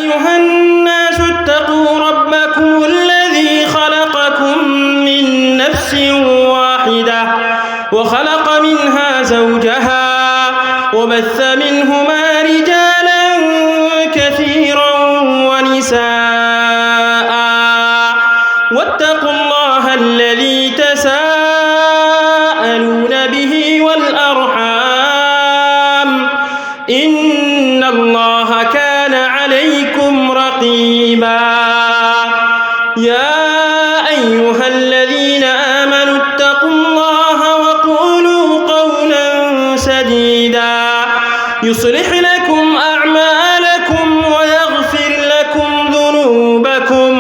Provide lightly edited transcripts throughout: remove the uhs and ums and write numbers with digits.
أيها الناس اتقوا ربكم الذي خلقكم من نفس واحدة وخلق منها زوجها وبث منهما رجالا كثيرا ونساء واتقوا الله الذي تساءلون به والأرحام إن الله كان عليكم رقيبا يا أيها الذين آمنوا اتقوا الله وقولوا قولا سديدا يصلح لكم أعمالكم ويغفر لكم ذنوبكم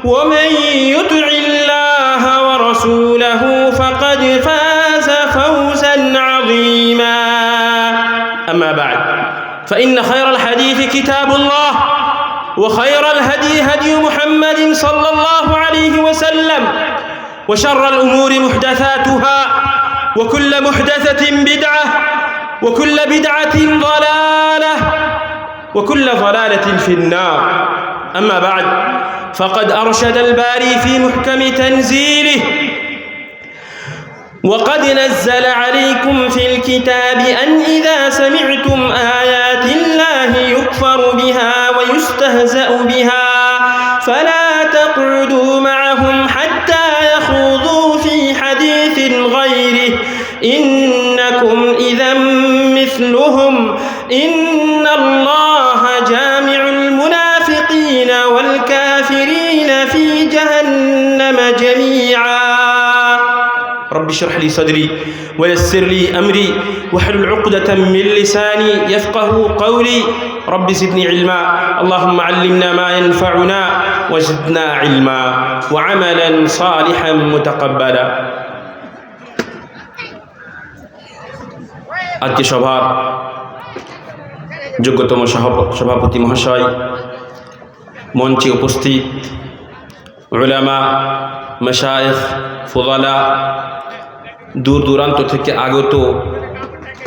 ومن يطع الله ورسوله فقد فاز فوزا عظيما أما بعد فإن خير الحديث كتاب الله وخير الهدي هدي محمد صلى الله عليه وسلم وشر الأمور محدثاتها وكل محدثة بدعة وكل بدعة ضلالة وكل ضلالة في النار أما بعد فقد أرشد الباري في محكم تنزيله وقد نزل عليكم في الكتاب أن إذا سمعتم آيات الله يكفر بها ويستهزأ بها فلا تقعدوا معهم حتى يخوضوا في حديث غيره إنكم إذا مثلهم إن الله جامع المنافقين والكافرين في جهنم جميعا رب اشرح لي صدري ويسر لي أمري واحلل عقدة من لساني يفقه قولي رب زدني علما اللهم علمنا ما ينفعنا وزدنا علما وعملا صالحا متقبلا আজকে সভার যোগ্যতম সভাপতি মহাশয়, মঞ্চে উপস্থিত উলামা, মাশায়েখ, ফুদালা, দূর দূরান্ত থেকে আগত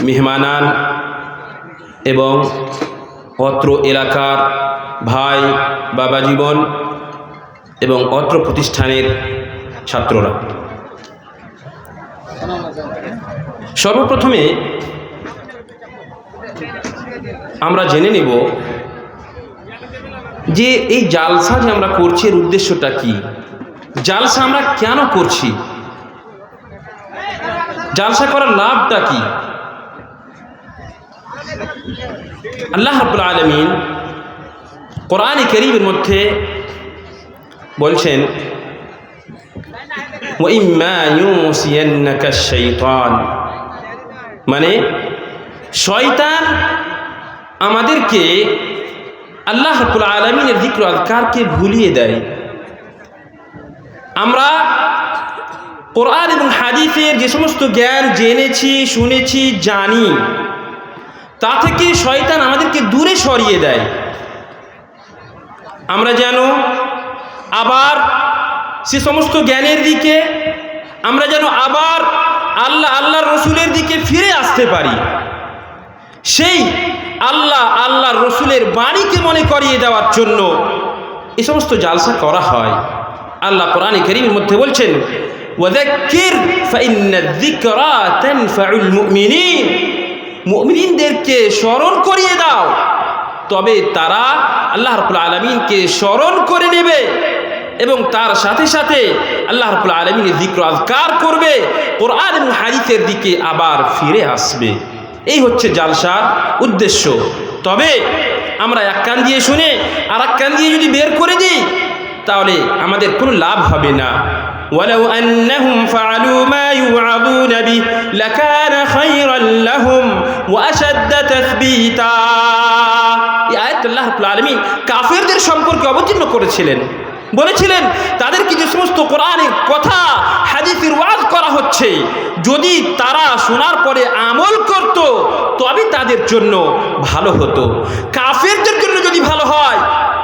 মেহমানান এবং অত্র এলাকার ভাই বাবা জীবন এবং অত্র প্রতিষ্ঠানের ছাত্ররা, সর্বপ্রথমে আমরা জেনে নেব যে এই জালসা যে আমরা করছি এর উদ্দেশ্যটা কি। জালসা আমরা কেন করছি, জালসা করার লাভটা কি। আল্লাহ রাব্বুল আলামিন কোরআনে কারীমের মধ্যে বলছেন ওয়া ইম্মা ইউসিয়ান্নাকা শাইতান, মানে শয়তান আমাদেরকে আল্লাহ রাব্বুল আলামিনের যিকর আযকারকে ভুলিয়ে দেয়। আমরা কোরআন এবং হাদিসের যে সমস্ত জ্ঞান জেনেছি, শুনেছি, জানি, তা থেকে শয়তান আমাদেরকে দূরে সরিয়ে দেয়। আমরা যেন আবার সে সমস্ত জ্ঞানের দিকে, আমরা যেন আবার আল্লাহর রসুলের দিকে ফিরে আসতে পারি। সেই আল্লাহর রসুলের বাণীকে মনে করিয়ে দেওয়ার জন্য এই সমস্ত জালসা করা হয়। আল্লাহ কোরআনে কারীমের মধ্যে বলছেন ওয়াযাক্কির ফাইন্না যিকরা তানফাউল মুমিনিন, মুমিনদেরকে স্মরণ করিয়ে দাও, তবে তারা আল্লাহ রাব্বুল আলামিনকে স্মরণ করে নেবে এবং তার সাথে সাথে আল্লাহ রাব্বুল আলামিনের যিকর আযকার করবে, কোরআন এবং হাদিসের দিকে আবার ফিরে আসবে। এই হচ্ছে জালসার উদ্দেশ্য। তবে আমরা এক কান দিয়ে শুনে আর এক কান দিয়ে যদি বের করে দিই তাহলে আমাদের কোনো লাভ হবে না। ওয়ালাউ আন্নাহুম ফাআলু মা ইউআযুনা বিহি লাকানা খায়রান লাহুম ওয়া আশাদ্দা তাসবীতা। এই আয়াত আল্লাহ রাব্বুল আলামিন কাফেরদের সম্পর্কে অবতীর্ণ করেছিলেন, বলেছিলেন তাদেরকে যে সমস্ত কোরআনের কথা হাদিসের ওয়াজ করা হচ্ছে, যদি তারা শোনার পরে আমল করত তবে তাদের জন্য ভালো হতো। কাফেরদের জন্য যদি ভালো হয়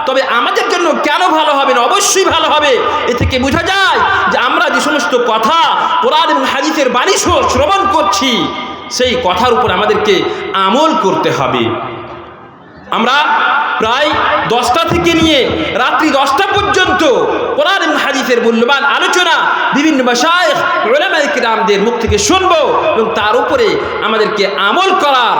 তবে আমাদের জন্য কেন ভালো হবে না? অবশ্যই ভালো হবে। এ থেকে বোঝা যায় যে আমরা যে সমস্ত কথা কোরআন এবং হাদিসের বাণী শ্রবণ করছি সেই কথার উপর আমাদেরকে আমল করতে হবে। আমরা প্রায় 10টা থেকে নিয়ে রাত্রি 10টা পর্যন্ত কোরআন এবং হাদিসের মূল্যবান আলোচনা বিভিন্ন মাশায়েখ উলামায়ে কিরামদের মুখ থেকে শুনবো এবং তার উপরে আমাদেরকে আমল করার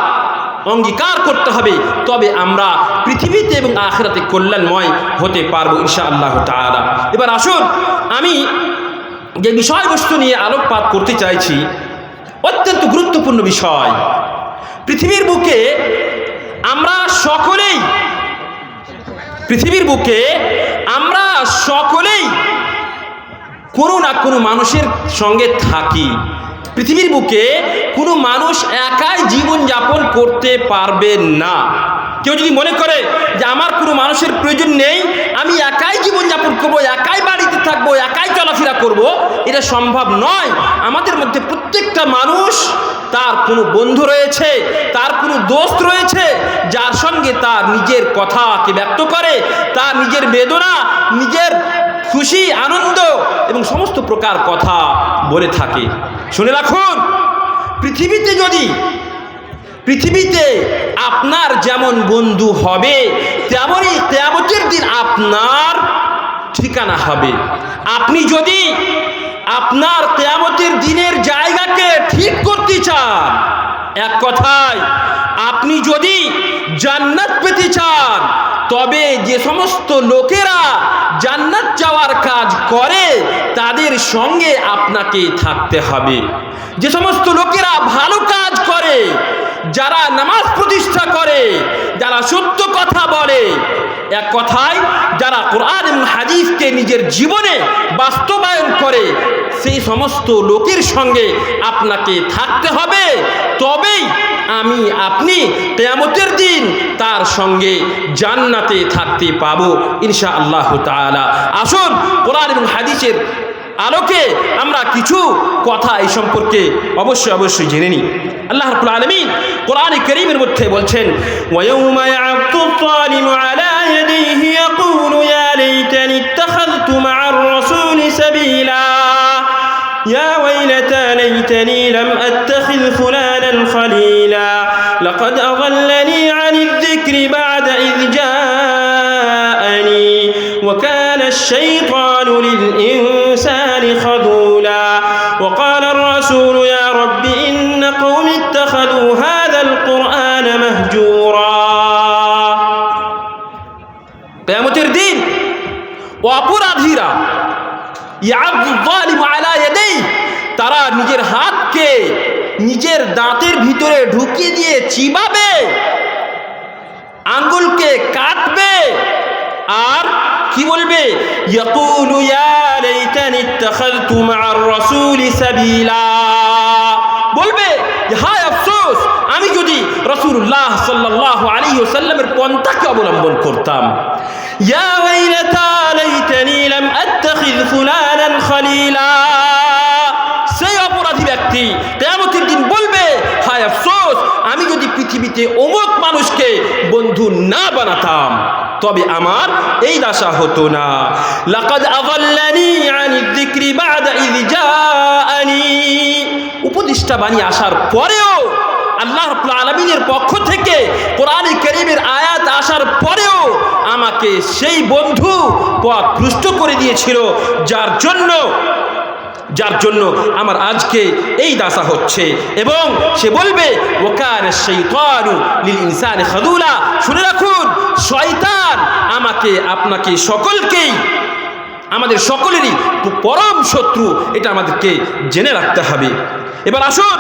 অঙ্গীকার করতে হবে, তবে আমরা পৃথিবীতে এবং আখিরাতে কল্যাণময় হতে পারবো ইনশাআল্লাহ তাআলা। এবার আসুন, আমি যে বিষয়বস্তু নিয়ে আলোকপাত করতে চাইছি অত্যন্ত গুরুত্বপূর্ণ বিষয়। পৃথিবীর বুকে আমরা সকলেই কোনো না কোনো মানুষের সঙ্গে থাকি। পৃথিবীর বুকে কোনো মানুষ একাই জীবনযাপন করতে পারবে না। কেউ যদি মনে করে যে আমার কোনো মানুষের প্রয়োজন নেই, আমি একাই জীবনযাপন করবো, একাই বাড়িতে থাকবো, একাই চলাফেরা করব, এটা সম্ভব নয়। আমাদের মধ্যে প্রত্যেকটা মানুষ তার কোনো বন্ধু রয়েছে, তার কোনো দোস্ত রয়েছে, যার সঙ্গে তার নিজের কথাকে ব্যক্ত করে, তার নিজের বেদনা, নিজের খুশি, আনন্দ এবং সমস্ত প্রকার কথা বলে থাকে। শুনে রাখুন, পৃথিবীতে আপনার যেমন বন্ধু হবে, তেমনই কিয়ামতের দিন আপনার ঠিকানা হবে। আপনি যদি আপনার কিয়ামতের দিনের জায়গাকে ঠিক করতে চান, এক কথায় আপনি যদি জান্নাত পেতে চান, তবে যে সমস্ত লোকেরা জান্নাত যাওয়ার কাজ করে তাদের সঙ্গে আপনাকে থাকতে হবে। যে সমস্ত লোকেরা ভালো কাজ করে, যারা নামাজ প্রতিষ্ঠা করে, যারা সত্য কথা বলে, এক কথায় যারা কোরআন এবং হাদিসকে নিজের জীবনে বাস্তবায়ন করে, সেই সমস্ত লোকের সঙ্গে আপনাকে থাকতে হবে। তবেই আপনি কিয়ামতের দিন তার সঙ্গে জান্নাতে থাকতে পাবো ইনশাআল্লাহ তাআলা। আসুন, কোরআন এবং হাদিসের আলোকে আমরা কিছু কথা এই সম্পর্কে অবশ্যই জেনে নিই। আল্লাহ রাব্বুল আলামিন কোরআনে কারীমের মধ্যে বলছেন, ওয়ায়াউমা ইয়া'আদু যালিমু আলা ইয়াদাইহি ইয়াকুলু ইয়া লাইতানি ইত্তাখাযতু মা'আর রাসূলি সাবিলা ইয়া ওয়াইলাতা লাইতানি লাম আত্তাখিয ফুলানান খলিলা লাকাদ আযাল্লানি আনিয যিকরি বা'দা ইয জাআনি ওয়া কানা আশ-শাইতানু লিল-ইনসানি খাযুলা ওয়া ক্বালা আর-রাসূলু ইয়া রাব্বি ইন্না কওমি ইত্তাখাযু হাযাল কুরআনা মাহজুরা। কিয়ামতের দিন অপরাধীরা ইয়া'আদু যালিমু আলা ইয়াদাইহি, তারা নিজের হাতকে নিজের দাঁতের ভিতরে ঢুকিয়ে দিয়ে চিবাবে, আঙ্গুলকে কাটবে, আর কি বলবে? ইয়াকুলু ইয়া লাইতানি ইত্তাখাযতু মা'আর রাসূলি সাবিলা, বলবে হায় আফসোস, আমি যদি রাসূলুল্লাহ সাল্লাল্লাহু আলাইহি ওয়াসাল্লামের পন্থাকে অবলম্বন করতাম। ইয়া ওয়াইলাতা লাইতানি লাম আত্তাখিয ফুলানান খলিলা, সেই অপরাধী ব্যক্তি কিয়ামতের দিন বলবে হায় আফসোস, আমি যদি পৃথিবীতে অমুক মানুষকে বন্ধু না বানাতাম, তবে আমার এই দশা হতো না। লাকাদ আযাল্লানি আনিয যিকরি বা'দা ইয জাআনি, উপদেষ্টা বাণী আসার পরেও, আল্লাহ রাব্বুল আলামিনের পক্ষ থেকে কোরআনে কারীমের আয়াত আসার পরেও আমাকে সেই বন্ধু পথ ভ্রষ্ট করে দিয়েছিল, যার জন্য আমার আজকে এই দশা হচ্ছে। এবং সে বলবে ওয়া কানা আশ-শাইতানু লিল-ইনসানি খাযুলা, শুনে রাখুন, শয়তান আমাকে, আপনাকে, সকলকেই, আমাদের সকলেরই পরম শত্রু, এটা আমাদেরকে জেনে রাখতে হবে। এবার আসুন,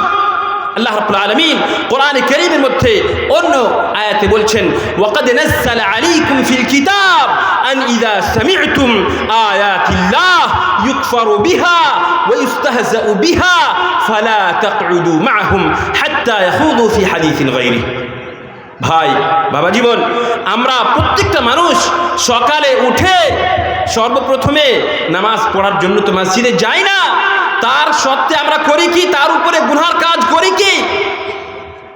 আল্লাহ রাব্বুল আলামিন কোরআনে কারীমের মধ্যে অন্য আয়াতে বলছেন, ওয়াকাদ নাযালা আলাইকুম ফিল কিতাব আন ইযা সামি'তুম আয়াতিল্লাহ ইউকফারু বিহা ওয়া ইস্তাহজাউ বিহা ফালা তাকউদু মা'হুম হাত্তা ইয়াখুযু ফি হাদিসিন গায়রিহি। ভাই, বাবা জীবন, আমরা প্রত্যেকটা মানুষ সকালে উঠে সর্বপ্রথমে নামাজ পড়ার জন্য তো মসজিদে যাই না, তার সত্ত্বে আমরা করি কি? তার উপরে গুনার কাজ করি কি?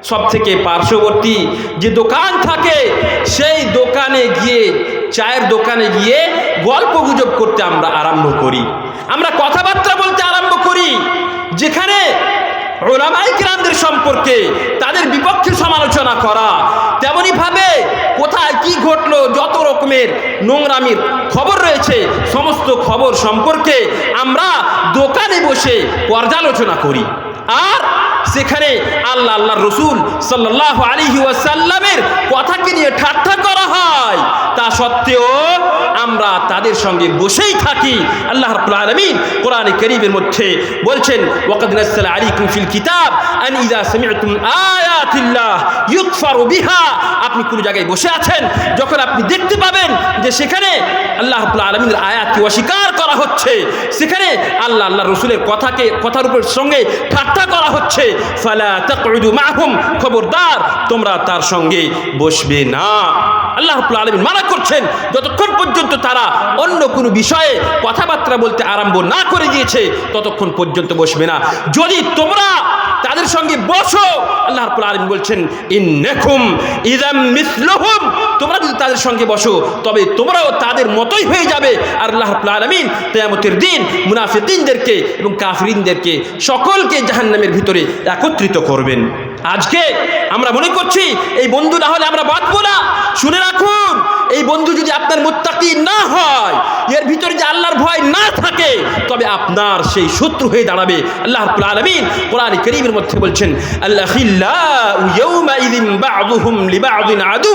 সব থেকে পার্শ্ববর্তী যে দোকান থাকে, সেই দোকানে গিয়ে, চায়ের দোকানে গিয়ে গল্প গুজব করতে আমরা আরম্ভ করি, আমরা কথাবার্তা বলতে আরম্ভ করি, যেখানে উলামায়ে কিরামদের সম্পর্কে তাদের বিপক্ষে সমালোচনা করা, তেমনি ভাবে কোথায় কি ঘটলো, যত রকমের নোংরামির খবর রয়েছে সমস্ত খবর সম্পর্কে আমরা দোকানে বসে পর্যালোচনা করি। আর সেখানে আল্লাহর রাসূল সাল্লাল্লাহু আলাইহি ওয়াসাল্লামের কথাকে নিয়ে ঠাট্টা করা হয়, তা সত্ত্বেও আমরা তাদের সঙ্গে বসেই থাকি। আল্লাহ রাব্বুল আলামিন কোরআনে কারীমের মধ্যে বলছেন, ওয়াকাদ নাযালা আলাইকুম ফিল কিতাব আন ইযা সামি'তুম আয়াতিল্লাহ ইউকফারু বিহা। আপনি কোন জায়গায় বসে আছেন, যখন আপনি দেখতে পাবেন যে সেখানে আল্লাহ রাব্বুল আলামিনের আয়াতকে অস্বীকার করা হচ্ছে, সেখানে আল্লাহর রাসূলের কথার উপর সঙ্গে ঠাট্টা করা হচ্ছে, ফালা তাকউদু মাআহুম, খবরদার তোমরা তার সঙ্গে বসবে না। আল্লাহ রাব্বুল আলামিন মানা করছেন, যতক্ষণ পর্যন্ত তারা অন্য কোনো বিষয়ে কথাবার্তা বলতে আরম্ভ না করে দিয়েছে ততক্ষণ পর্যন্ত বসবে না। যদি তোমরা তাদের সঙ্গে বসো, আল্লাহ রাব্বুল আলামিন বলছেন, ইন্নাকুম ইযাম মিসলুহুম, তোমরা যদি তাদের সঙ্গে বসো তবে তোমরাও তাদের মতোই হয়ে যাবে। আর আল্লাহ রাব্বুল আলামিন কিয়ামতের দিন মুনাফিকিনদেরকে এবং কাফিরিনদেরকে সকলকে জাহান্নামের ভিতরে একত্রিত করবেন। আজকে আমরা মনে করছি এই বন্ধু না হলে আমরা বাঁচবো না। শুনে রাখুন, এই বন্ধু যদি আপনার মুত্তাকি না হয়, এর ভিতরে যে আল্লাহর ভয় না থাকে, তবে আপনার সেই শত্রু হয়ে দাঁড়াবে। আল্লাহ রাব্বুল আলামিন কোরআনে কারীমের মধ্যে বলছেন, আল-আখিল্লাউ ইয়াওমাইযিন বা'দুহুম লিবা'দিন আদু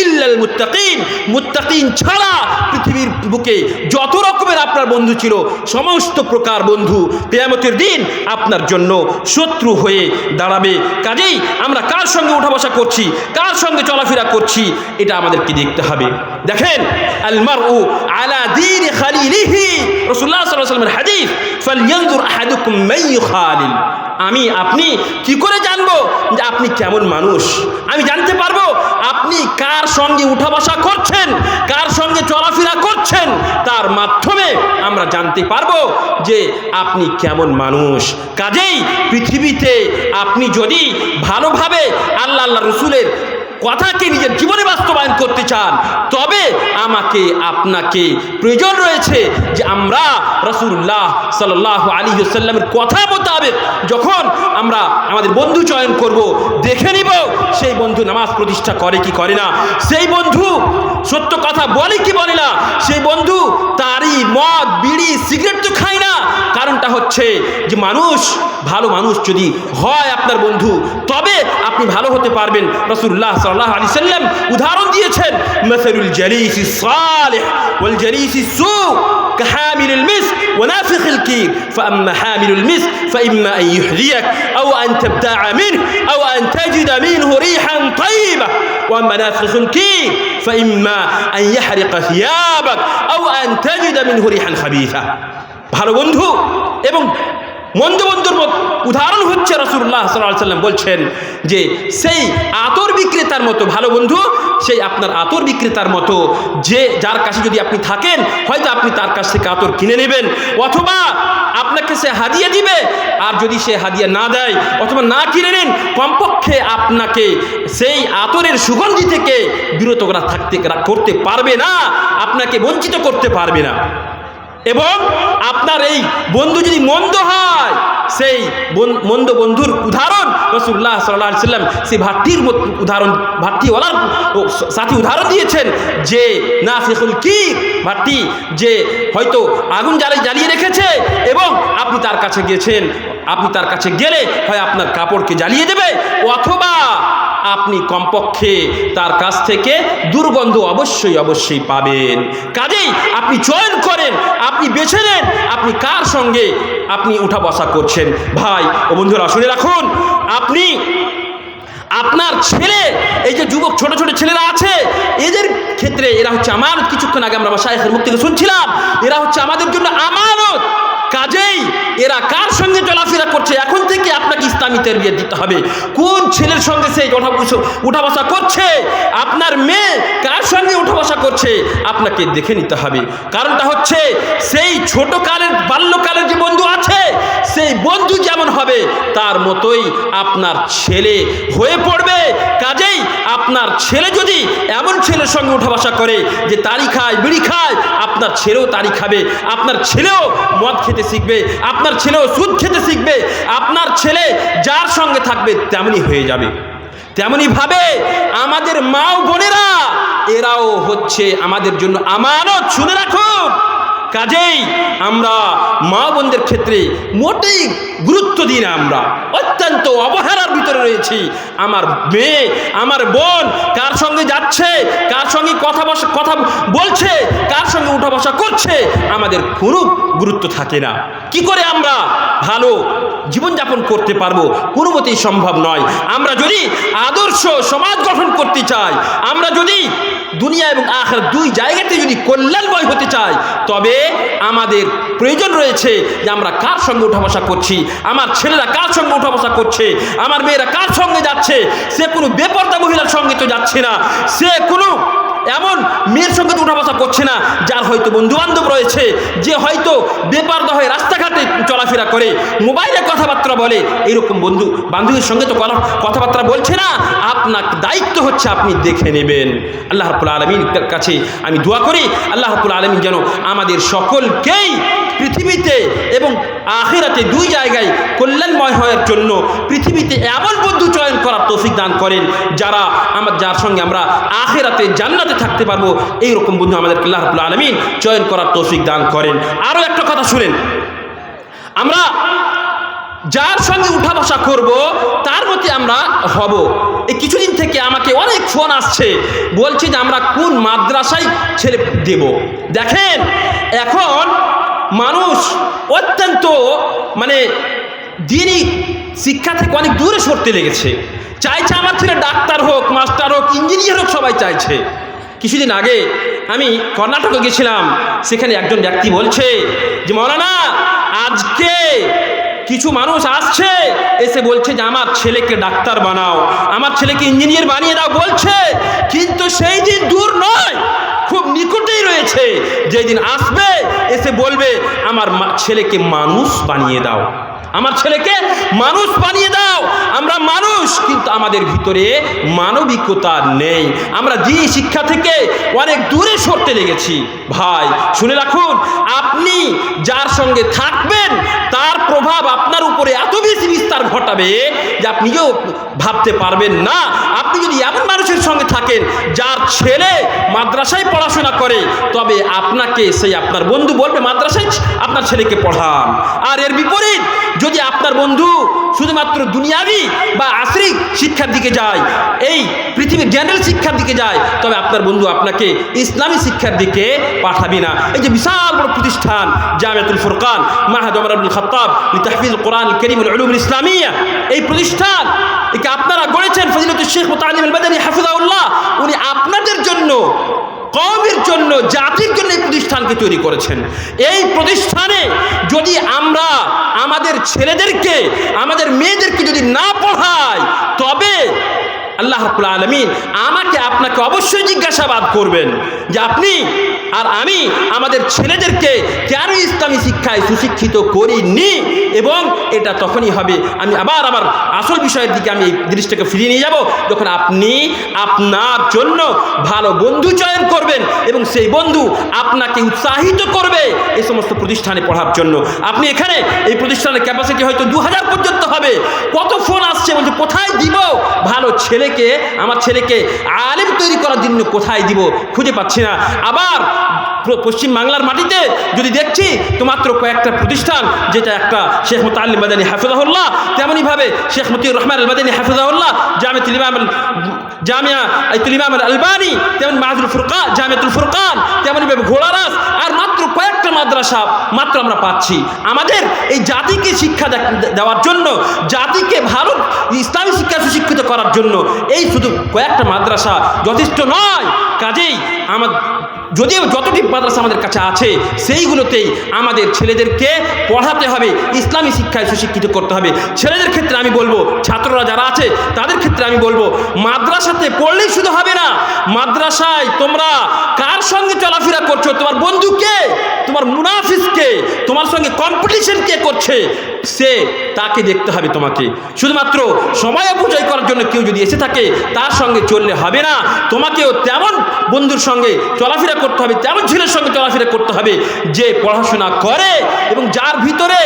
ইল্লাল মুত্তাকিন, মুত্তাকিন ছাড়া পৃথিবীর বুকে যত রকমের আপনার বন্ধু ছিল সমস্ত প্রকার বন্ধু কিয়ামতের দিন আপনার জন্য শত্রু হয়ে দাঁড়াবে। কাজেই আমরা কার সঙ্গে উঠা বসা করছি, কার সঙ্গে চলাফেরা করছি, এটা আমাদেরকে দেখতে হবে। দেখেন, আল মারউ আলা দীন খালিলিহি, রাসূলুল্লাহ সাল্লাল্লাহু আলাইহি ওয়াসাল্লামের হাদিস, ফালইয়ানজুর আহাদুকুম মান ইউখালিল। আমি আপনি কি করে জানবো যে আপনি কেমন মানুষ? আমি জানতে পারবো আপনি কার সঙ্গে উঠা বসা করছেন, কার সঙ্গে চলাফেরা করছেন, তার মাধ্যমে আমরা জানতে পারবো যে আপনি কেমন মানুষ। কাজেই পৃথিবীতে আপনি যদি ভালোভাবে আল্লাহর রাসূলের কথাকে নিজের জীবনে বাস্তবায়ন করতে চান, তবে আমাকে আপনাকে প্রয়োজন রয়েছে যে আমরা রাসূলুল্লাহ সাল্লাল্লাহু আলাইহি ওয়াসাল্লামের কথা মোতাবেক যখন আমরা আমাদের বন্ধু চয়ন করব, দেখে নিব সেই বন্ধু নামাজ প্রতিষ্ঠা করে কি করে না, সেই বন্ধু সত্য কথা বলে কি বলে না, সেই বন্ধু তারি মদ বিড়ি সিগারেট তো খায় না। কারণটা হচ্ছে যে মানুষ, ভালো মানুষ যদি হয় আপনার বন্ধু, তবে আপনি ভালো হতে পারবেন। রাসূলুল্লাহ সাল্লাল্লাহু আলাইহি ওয়াসাল্লাম উদাহরণ দিয়েছেন, মাসালুল জালিসি সালিহ ওয়াল জালিসি সু কাহামিলুল মিস্ক ওয়া নাফিখিল কির, ফাআম্মা হামিলুল মিস্ক ফাইম্মা আন ইউহদিয়াক আও আন তাবতা'a মিনহু আও আন তাজিদা মিনহু রিহান তাইয়্যিবা ওয়া আম্মা নাফিখিল কির ফাইম্মা আন ইয়াহরিকা থিয়াবাক আও আন তাজিদা মিনহু রিহান খাবিসা। ভালো বন্ধু এবং মন্দ বন্ধুর উদাহরণ হচ্ছে রাসূলুল্লাহ সাল্লাল্লাহু আলাইহি ওয়াসাল্লাম বলছেন যে সেই আতর বিক্রেতার মতো ভালো বন্ধু, সেই আপনার আতর বিক্রেতার মতো, যে যার কাছে যদি আপনি থাকেন হয়তো আপনি তার কাছ থেকে আতর কিনে নেবেন, অথবা আপনাকে সে হাদিয়া দিবে। আর যদি সে হাদিয়া না দেয় অথবা না কিনে নেন, কমপক্ষে আপনাকে সেই আতরের সুগন্ধি থেকে বিরত করতে পারবে না, আপনাকে বঞ্চিত করতে পারবে না। এবং আপনার এই বন্ধু যদি মন্দ হয়, সেই মন্দ বন্ধুর উদাহরণ রাসূলুল্লাহ সাল্লাল্লাহু আলাইহি ওয়াসাল্লাম সেই ভাট্টির উদাহরণ, ভাট্টিওয়ালার সাথে উদাহরণ দিয়েছেন যে নাফিখুল কির, ভাট্টি যে হয়তো আগুন জ্বালিয়ে রেখেছে এবং আপনি তার কাছে গেছেন, আপনি তার কাছে গেলে হয় আপনার কাপড়কে জ্বালিয়ে দেবে, অথবা আপনি কমপক্ষে তার কাছ থেকে দুর্গন্ধ অবশ্যই পাবেন। কাজেই আপনি চয়ন করেন, আপনি বেছে নেন আপনি কার সঙ্গে আপনি উঠা বসা করছেন। ভাই ও বন্ধুরা শুনে রাখুন, আপনি আপনার ছেলে, এই যে যুবক ছোট ছোট ছেলেরা আছে, এদের ক্ষেত্রে এরা হচ্ছে আমানত। কিছুক্ষণ আগে আমরা মাশায়েখের মুখ থেকে শুনছিলাম, এরা হচ্ছে আমাদের জন্য আমানত। কাজেই এরা কার সঙ্গে চলাফেরা করছে, এখন থেকে আপনাকে ইসলামী তারবিয়ত দিতে হবে। কোন ছেলের সঙ্গে সে উঠা বসা করছে, আপনার মেয়ে কার সঙ্গে উঠা বসা করছে, আপনাকে দেখে নিতে হবে। কারণটা হচ্ছে সেই ছোটকালের বাল্যকালের যে বন্ধু আছে, সেই বন্ধু যেমন হবে তার মতোই আপনার ছেলে হয়ে পড়বে। কাজেই আপনার ছেলে যদি এমন ছেলের সঙ্গে উঠা বসা করে যে তারি খায়, বিড়ি খায়, আপনার ছেলেও তারি খাবে, আপনার ছেলেও মদ খেতে খেতে শিখবে, আপনার ছেলেও সুদ খেতে শিখবে, আপনার ছেলে যার সঙ্গে থাকবে তেমনই হয়ে যাবে। তেমনিভাবে আমাদের মা ও বোনেরা এরাও হচ্ছে আমাদের জন্য আমানত, শুনে রাখুন। কাজেই আমরা মা বোনদের ক্ষেত্রে মোটেই গুরুত্ব দিই না, আমরা অত্যন্ত অবহেলার ভিতরে রয়েছি। আমার মেয়ে, আমার বোন কার সঙ্গে যাচ্ছে, কার সঙ্গে কথা বলছে, কার সঙ্গে উঠা বসা করছে, আমাদের কোনো গুরুত্ব থাকে না। কি করে আমরা ভালো জীবনযাপন করতে পারবো? কোনো মতেই সম্ভব নয়। আমরা যদি আদর্শ সমাজ গঠন করতে চাই, আমরা যদি দুনিয়া এবং আখিরাত দুই জায়গাতে যদি কল্যাণময় হতে চাই, তবে আমাদের প্রয়োজন রয়েছে যে আমরা কার সঙ্গে উঠা বসা করছি, আমার ছেলেরা কার সঙ্গে উঠা বসা করছে, আমার মেয়েরা কার সঙ্গে যাচ্ছে। সে কোনো বেপরদা মহিলার সঙ্গে তো যাচ্ছে না, সে কোনো এমন মেয়ের সঙ্গে তো উঠা বসা করছে না যার হয়তো বন্ধুবান্ধব রয়েছে, যে হয়তো বেপরদা হয়ে রাস্তাঘাটে চলাফেরা করে, মোবাইলে কথাবার্তা বলে। এইরকম বন্ধু বান্ধবীর সঙ্গে তো কথাবার্তা বলছে না। আপনার দায়িত্ব হচ্ছে আপনি দেখে নেবেন। আল্লাহ রাব্বুল আলামিনের কাছে আমি দোয়া করি, আল্লাহ রাব্বুল আলামিন যেন আমাদের সকলকেই পৃথিবীতে এবং আখিরাতে দুই জায়গায় কল্যাণময় হওয়ার জন্য পৃথিবীতে এমন বন্ধু চয়ন করার তৌফিক দান করেন যার সঙ্গে আমরা আখিরাতে জান্নাতে থাকতে পারবো। এইরকম বন্ধু আমাদেরকে আল্লাহ রাব্বুল আলামিন চয়ন করার তৌফিক দান করেন। আরও একটা কথা শুনেন, আমরা যার সঙ্গে উঠা বসা করব তার মধ্যে আমরা হব। এই কিছুদিন থেকে আমাকে অনেক ফোন আসছে, বলছে যে আমরা কোন মাদ্রাসায় ছেলে দেব। দেখেন, এখন মানুষ অত্যন্ত দিনই শিক্ষা থেকে অনেক দূরে সরতে লেগেছে। চাইছে আমার ছেলে ডাক্তার হোক, মাস্টার হোক, ইঞ্জিনিয়ার হোক, সবাই চাইছে। কিছুদিন আগে আমি কর্ণাটকে গেছিলাম, সেখানে একজন ব্যক্তি বলছে যে মৌলানা, আজকে কিছু মানুষ আসছে, এসে বলছে যে আমার ছেলেকে ডাক্তার বানাও, আমার ছেলেকে ইঞ্জিনিয়ার বানিয়ে দাও বলছে, কিন্তু সেই দিন দূর নয়, খুব নিকটেই রয়েছে, যেই দিন আসবে এসে বলবে আমার ছেলেকে মানুষ বানিয়ে দাও, আমার ছেলেকে মানুষ বানিয়ে দাও। আমরা মানুষ, কিন্তু আমাদের ভিতরে মানবিকতা নেই। আমরা দিন শিক্ষা থেকে অনেক দূরে সরতে লেগেছি। ভাই শুনে রাখুন, আপনি যার সঙ্গে থাকবেন তার প্রভাব আপনার উপরে এত বেশি বিস্তার ঘটাবে যে আপনিও ভাবতে পারবেন না। আপনি যদি এমন মানুষের সঙ্গে থাকেন যার ছেলে মাদ্রাসায় পড়াশোনা করে, তবে আপনাকে সেই আপনার বন্ধু বলবে মাদ্রাসায় আপনার ছেলেকে পড়ান। আর এর বিপরীত যদি আপনার বন্ধু শুধুমাত্র দুনিয়াবি বা আশ্রিক শিক্ষার দিকে যায়, এই পৃথিবীর জেনারেল শিক্ষার দিকে যায়, তবে আপনার বন্ধু আপনাকে ইসলামী শিক্ষার দিকে পাঠাবে না। এই যে বিশাল বড় প্রতিষ্ঠান জামিয়াতুল ফুরকান মাহাদ ওমর ইবনুল খাত্তাব লিতাহফিজুল কোরআন কারীম ওয়াল উলুমুল ইসলামিয়া, এই প্রতিষ্ঠান একে আপনারা গড়েছেন ফজিলতুল শেখ মুতাআল্লিম আল মাদানী হাফিজাহুল্লাহ। উনি আপনাদের জন্য, কওমের জন্য, জাতির জন্য এই প্রতিষ্ঠানকে তৈরি করেছেন। এই প্রতিষ্ঠানে যদি আমরা আমাদের ছেলেদেরকে, আমাদের মেয়েদেরকে যদি না পড়াই, তবে আল্লাহ রাব্বুল আলামিন আমাকে আপনাকে অবশ্যই জিজ্ঞাসাবাদ করবেন যে আপনি আর আমি আমাদের ছেলেদেরকে কেন ইসলামী শিক্ষায় সুশিক্ষিত করিনি। এবং এটা তখনই হবে, আমি আবার আমার আসল বিষয়ের দিকে আমি এই দৃষ্টিকে ফিরিয়ে নিয়ে যাব, যখন আপনি আপনার জন্য ভালো বন্ধু চয়ন করবেন এবং সেই বন্ধু আপনাকে উৎসাহিত করবে এই সমস্ত প্রতিষ্ঠানে পড়ার জন্য। আপনি এখানে এই প্রতিষ্ঠানের ক্যাপাসিটি হয়তো 2000 পর্যন্ত হবে। কত ফোন আসছে, বলছে কোথায় দিব ভালো ছেলেকে, আমার ছেলেকে আলেম তৈরি করার জন্য কোথায় দিব, খুঁজে পাচ্ছি না। আবার পশ্চিম বাংলার মাটিতে যদি দেখছি তো মাত্র কয়েকটা প্রতিষ্ঠান, যেটা একটা শেখ মুতাআল্লিম মাদানী হাফিজাহুল্লাহ, তেমনইভাবে শেখ মতিউর রহমান আল মাদানী হাফিজাহুল্লাহ, জামিয়াতুল ইমাম আল আলবানী, তেমন মাহাদুল ফুরকান, জামিয়াতুল ফুরকান, তেমনইভাবে ঘোড়ারাস, আর মাত্র কয়েকটা মাদ্রাসা মাত্র আমরা পাচ্ছি। আমাদের এই জাতিকে শিক্ষা দেওয়ার জন্য, জাতিকে ভালো ইসলামী শিক্ষা সুশিক্ষিত করার জন্য এই শুধু কয়েকটা মাদ্রাসা যথেষ্ট নয়। কাজেই যদিও যতটি মাদ্রাসা আমাদের কাছে আছে, সেইগুলোতেই আমাদের ছেলেদেরকে পড়াতে হবে, ইসলামী শিক্ষায় সুশিক্ষিত করতে হবে। ছেলেদের ক্ষেত্রে আমি বলবো, ছাত্ররা যারা আছে তাদের ক্ষেত্রে আমি বলবো, মাদ্রাসাতে পড়লেই শুধু হবে না, মাদ্রাসায় তোমরা কার সঙ্গে চলাফেরা করছো, তোমার বন্ধুকে, তোমার মুনাফিসকে, কে, তোমার সঙ্গে কম্পিটিশন কে করছে, তাকে দেখতে হবে তোমাকে। শুধুমাত্র সময় অপচয় করার জন্য কেউ যদি এসে থাকে তার সঙ্গে চললে হবে না, তোমাকেও তেমন বন্ধুর সঙ্গে চলাফেরা করতে হবে, তেমন ছেলের সঙ্গে চলাফেরা করতে হবে যে পড়াশোনা করে এবং যার ভিতরে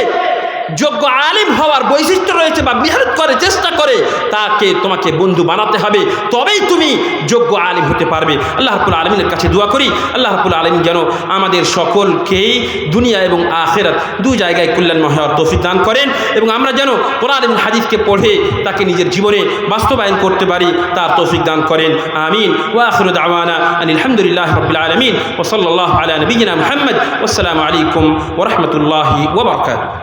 যোগ্য আলিম হওয়ার বৈশিষ্ট্য রয়েছে বা মেহনত করে, চেষ্টা করে, তাকে তোমাকে বন্ধু বানাতে হবে, তবেই তুমি যোগ্য আলিম হতে পারবে। আল্লাহ রাব্বুল আলামিনের কাছে দোয়া করি, আল্লাহ রাব্বুল আলামিন যেন আমাদের সকলকেই দুনিয়া এবং আখিরাত দুই জায়গায় কল্যাণময় হওয়ার তৌফিক দান করেন এবং আমরা যেন কোরআন এবং হাদিসকে পড়ে তাকে নিজের জীবনে বাস্তবায়ন করতে পারি, তার তৌফিক দান করেন। আমিন। ওয়া আখিরু দাওয়ানা আনিল হামদুলিল্লাহি রাব্বিল আলামিন ওয়া সাল্লাল্লাহু আলা নবিয়িনা মুহাম্মদ। ওয়াসসালামু আলাইকুম ওয়া রাহমাতুল্লাহি ওয়া বারাকাতুহু।